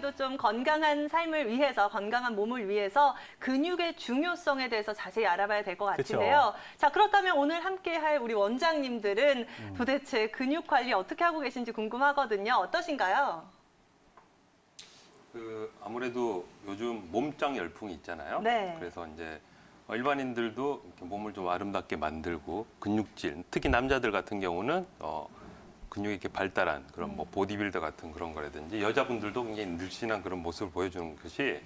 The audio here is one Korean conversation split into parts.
아무래도 좀 건강한 삶을 위해서, 건강한 몸을 위해서 근육의 중요성에 대해서 자세히 알아봐야 될 것 같은데요. 자, 그렇다면 오늘 함께할 우리 원장님들은 도대체 근육 관리 어떻게 하고 계신지 궁금하거든요. 어떠신가요? 아무래도 요즘 몸짱 열풍이 있잖아요. 네. 그래서 이제 일반인들도 이렇게 몸을 좀 아름답게 만들고 근육질, 특히 남자들 같은 경우는 근육이 이렇게 발달한 그런 뭐 보디빌더 같은 그런 거라든지 여자분들도 굉장히 늘씬한 그런 모습을 보여주는 것이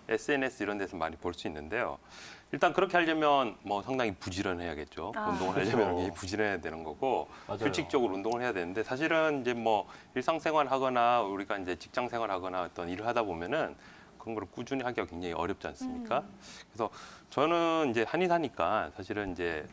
SNS 이런 데서 많이 볼 수 있는데요. 일단 그렇게 하려면 뭐 상당히 부지런해야겠죠. 운동을 하려면 굉장히 부지런해야 되는 거고 맞아요. 규칙적으로 운동을 해야 되는데 사실은 이제 뭐 일상생활 하거나 우리가 이제 직장생활 하거나 어떤 일을 하다 보면은 그런 걸 꾸준히 하기가 굉장히 어렵지 않습니까? 그래서 저는 이제 한의사니까 사실은 이제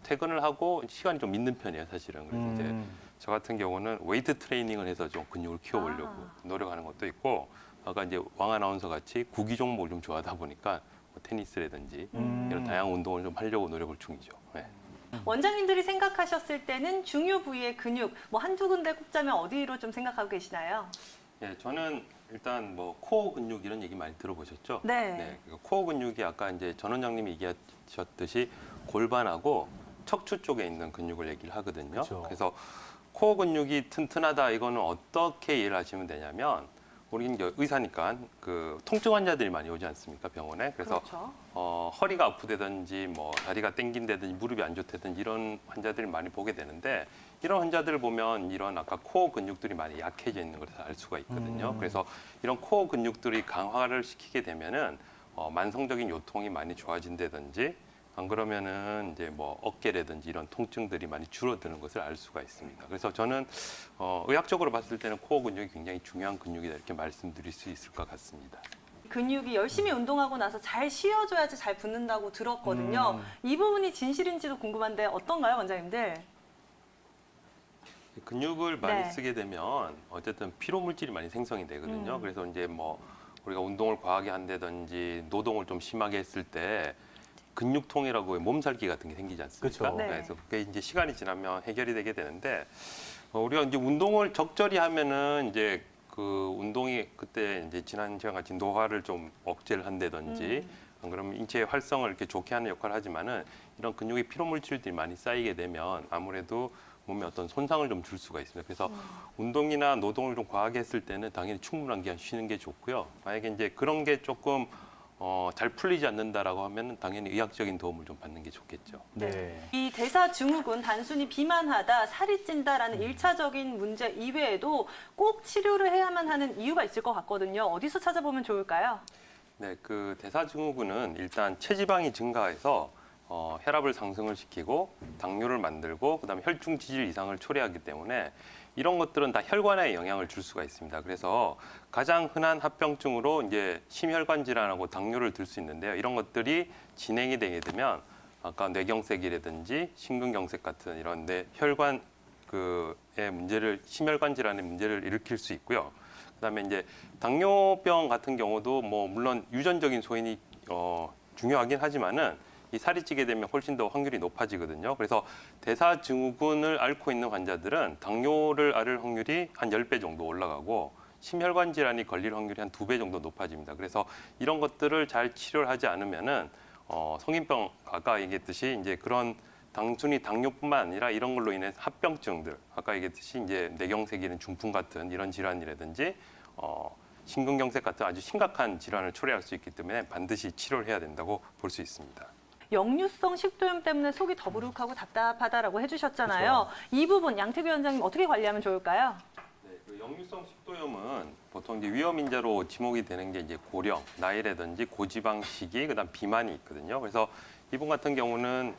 퇴근을 하고 시간이 좀 있는 편이에요, 사실은. 그래서 이제 저 같은 경우는 웨이트 트레이닝을 해서 좀 근육을 키워보려고 노력하는 것도 있고, 아까 이제 왕 아나운서 같이 구기 종목을 좀 좋아하다 보니까 뭐 테니스라든지 이런 다양한 운동을 좀 하려고 노력을 중이죠. 네. 원장님들이 생각하셨을 때는 중요 부위의 근육, 뭐 한두 군데 꼽자면 어디로 좀 생각하고 계시나요? 예, 저는 일단 뭐 코어 근육 이런 얘기 많이 들어보셨죠? 네. 코어 근육이 아까 이제 전 원장님이 얘기하셨듯이 골반하고 척추 쪽에 있는 근육을 얘기를 하거든요. 그렇죠. 그래서 코어 근육이 튼튼하다 이거는 어떻게 이해를 하시면 되냐면 우리는 이제 의사니까 그 통증 환자들이 많이 오지 않습니까, 병원에? 그래서 그렇죠. 허리가 아프다든지 뭐 다리가 땡긴다든지 무릎이 안 좋다든지 이런 환자들을 많이 보게 되는데 이런 환자들을 보면 이런 아까 코어 근육들이 많이 약해져 있는 것을 알 수가 있거든요. 그래서 이런 코어 근육들이 강화를 시키게 되면은 만성적인 요통이 많이 좋아진다든지 안 그러면은 이제 뭐 어깨라든지 이런 통증들이 많이 줄어드는 것을 알 수가 있습니다. 그래서 저는 의학적으로 봤을 때는 코어 근육이 굉장히 중요한 근육이다 이렇게 말씀드릴 수 있을 것 같습니다. 근육이 열심히 운동하고 나서 잘 쉬어줘야지 잘 붙는다고 들었거든요. 이 부분이 진실인지도 궁금한데 어떤가요, 원장님들? 근육을 많이 네. 쓰게 되면 어쨌든 피로 물질이 많이 생성이 되거든요. 그래서 이제 뭐 우리가 운동을 과하게 한다든지 노동을 좀 심하게 했을 때 근육통이라고 몸살기 같은 게 생기지 않습니까? 그렇죠. 네. 그래서 그게 이제 시간이 지나면 해결이 되게 되는데 우리가 이제 운동을 적절히 하면은 이제 그 운동이 그때 이제 지난 시간 같이 노화를 좀 억제를 한다든지 안 그러면 인체의 활성을 이렇게 좋게 하는 역할을 하지만은 이런 근육의 피로 물질들이 많이 쌓이게 되면 아무래도 몸에 어떤 손상을 좀 줄 수가 있습니다. 그래서 운동이나 노동을 좀 과하게 했을 때는 당연히 충분한 기간 쉬는 게 좋고요. 만약에 이제 그런 게 조금 잘 풀리지 않는다라고 하면 당연히 의학적인 도움을 좀 받는 게 좋겠죠. 네. 이 대사증후군 단순히 비만하다, 살이 찐다라는 일차적인 문제 이외에도 꼭 치료를 해야만 하는 이유가 있을 것 같거든요. 어디서 찾아보면 좋을까요? 네, 그 대사증후군은 일단 체지방이 증가해서 혈압을 상승을 시키고 당뇨를 만들고 그다음에 혈중 지질 이상을 초래하기 때문에 이런 것들은 다 혈관에 영향을 줄 수가 있습니다. 그래서 가장 흔한 합병증으로 이제 심혈관 질환하고 당뇨를 들 수 있는데요. 이런 것들이 진행이 되게 되면 아까 뇌경색이라든지 심근경색 같은 이런 혈관 의 문제를 심혈관 질환의 문제를 일으킬 수 있고요. 그다음에 이제 당뇨병 같은 경우도 뭐 물론 유전적인 소인이 중요하긴 하지만은 이 살이 찌게 되면 훨씬 더 확률이 높아지거든요. 그래서 대사증후군을 앓고 있는 환자들은 당뇨를 앓을 확률이 한 10배 정도 올라가고 심혈관 질환이 걸릴 확률이 한 2배 정도 높아집니다. 그래서 이런 것들을 잘 치료를 하지 않으면은 성인병 아까 얘기했듯이 이제 그런 단순히 당뇨뿐만 아니라 이런 걸로 인해 합병증들 아까 얘기했듯이 이제 뇌경색이나 중풍 같은 이런 질환이라든지 심근경색 같은 아주 심각한 질환을 초래할 수 있기 때문에 반드시 치료를 해야 된다고 볼 수 있습니다. 역류성 식도염 때문에 속이 더부룩하고 답답하다라고 해주셨잖아요. 이 부분 양태규 원장님 어떻게 관리하면 좋을까요? 네, 그 역류성 식도염은 보통 이제 위험 인자로 지목이 되는 게 이제 고령, 나이라든지 고지방 식이, 그다음 비만이 있거든요. 그래서 이분 같은 경우는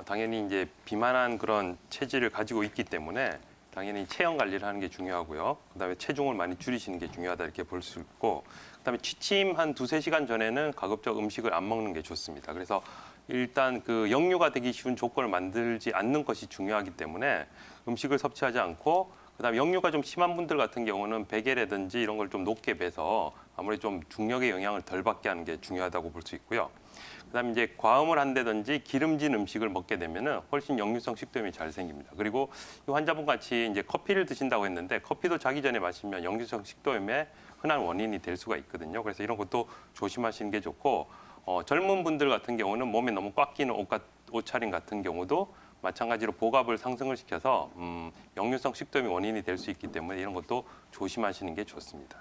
당연히 이제 비만한 그런 체질을 가지고 있기 때문에 당연히 체형 관리를 하는 게 중요하고요. 그다음에 체중을 많이 줄이시는 게 중요하다 이렇게 볼 수 있고, 그다음에 취침 한 2~3시간 전에는 가급적 음식을 안 먹는 게 좋습니다. 그래서 일단 그 역류가 되기 쉬운 조건을 만들지 않는 것이 중요하기 때문에 음식을 섭취하지 않고 그다음에 역류가 좀 심한 분들 같은 경우는 베개라든지 이런 걸 좀 높게 베서 아무래도 좀 중력의 영향을 덜 받게 하는 게 중요하다고 볼 수 있고요. 그다음에 이제 과음을 한다든지 기름진 음식을 먹게 되면은 훨씬 역류성 식도염이 잘 생깁니다. 그리고 이 환자분 같이 이제 커피를 드신다고 했는데 커피도 자기 전에 마시면 역류성 식도염의 흔한 원인이 될 수가 있거든요. 그래서 이런 것도 조심하시는 게 좋고 젊은 분들 같은 경우는 몸에 너무 꽉 끼는 옷차림 같은 경우도 마찬가지로 복압을 상승을 시켜서 역류성 식도염이 원인이 될 수 있기 때문에 이런 것도 조심하시는 게 좋습니다.